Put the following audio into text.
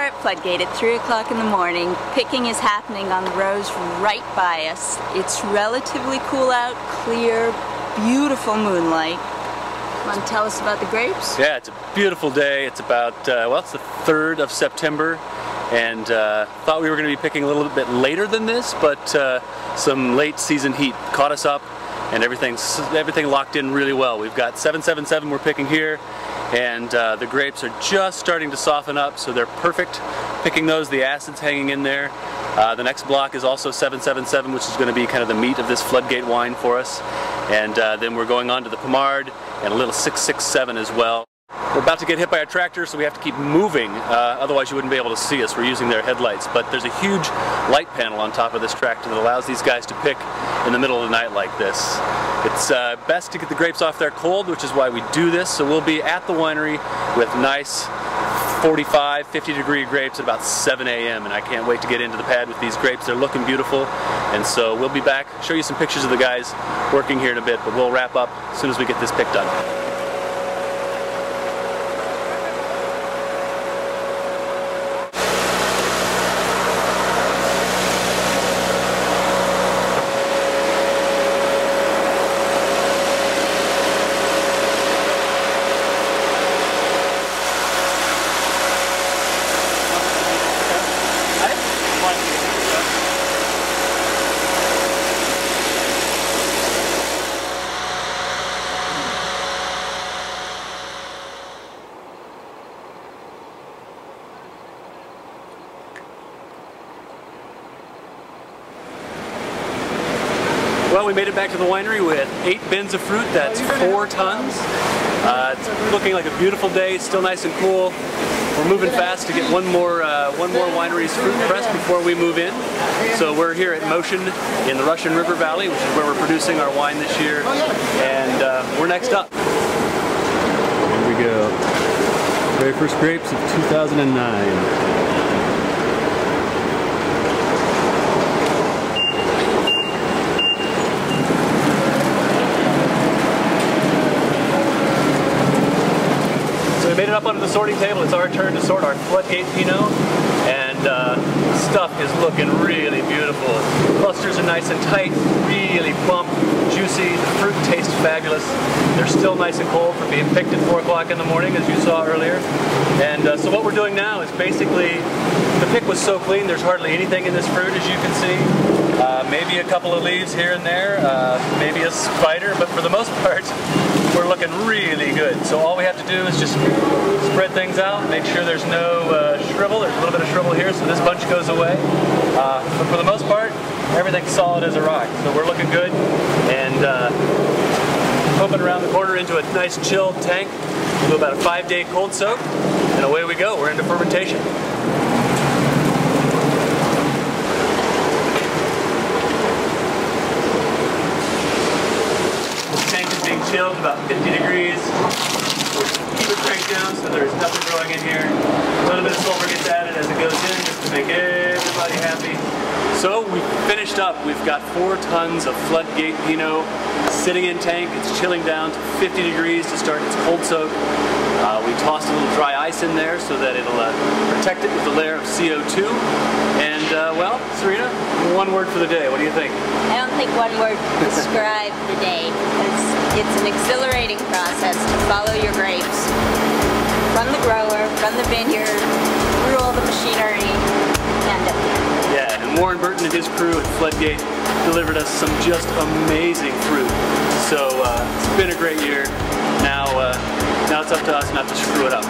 at Floodgate at 3 o'clock in the morning. Picking is happening on the rows right by us. It's relatively cool out, clear, beautiful moonlight. Want to tell us about the grapes? Yeah, it's a beautiful day. It's about, well, it's the 3rd of September, and thought we were going to be picking a little bit later than this, but some late season heat caught us up, and everything locked in really well. We've got 777 we're picking here, and the grapes are just starting to soften up, so they're perfect. Picking those, the acid's hanging in there. The next block is also 777, which is going to be kind of the meat of this Floodgate wine for us. And then we're going on to the Pomard and a little 667 as well. We're about to get hit by a tractor, so we have to keep moving, otherwise you wouldn't be able to see us. We're using their headlights, but there's a huge light panel on top of this tractor that allows these guys to pick in the middle of the night like this. It's best to get the grapes off there cold, which is why we do this. So we'll be at the winery with nice 45, 50 degree grapes at about 7 a.m. and I can't wait to get into the pad with these grapes. They're looking beautiful, and so we'll be back, show you some pictures of the guys working here in a bit, but we'll wrap up as soon as we get this pick done. Well, we made it back to the winery with 8 bins of fruit. That's 4 tons. It's looking like a beautiful day. It's still nice and cool. We're moving fast to get one more winery's fruit press before we move in. So we're here at Motion in the Russian River Valley, which is where we're producing our wine this year. And we're next up. Here we go. Very first grapes of 2009. Made it up onto the sorting table. It's our turn to sort our Floodgate Pinot, and stuff is looking really beautiful. Clusters are nice and tight, really plump, juicy. The fruit tastes fabulous. They're still nice and cold for being picked at 4 o'clock in the morning, as you saw earlier. And so what we're doing now is basically, the pick was so clean, there's hardly anything in this fruit, as you can see. Maybe a couple of leaves here and there, maybe a spider, but for the most part, we're looking really good. So all we have to do is just spread things out, make sure there's no shrivel. There's a little bit of shrivel here, so this bunch goes away. But for the most part, everything's solid as a rock. So we're looking good, and open around the corner into a nice chilled tank. We'll do about a 5-day cold soak, and away we go. We're into fermentation. Chilled about 50 degrees. Keep it cranked down so there's nothing growing in here. A little bit of sulfur gets added as it goes in just to make everybody happy. So we finished up. We've got 4 tons of Floodgate Pinot sitting in tank. It's chilling down to 50 degrees to start its cold soak. We tossed a little dry ice in there so that it'll protect it with a layer of CO2. And well, Serena, one word for the day. What do you think? I don't think one word can describe the day. It's an exhilarating process to follow your grapes from the grower, from the vineyard, through all the machinery, and at the end. Yeah, and Warren Burton and his crew at Floodgate delivered us some just amazing fruit. So it's been a great year. Now it's up to us not to screw it up.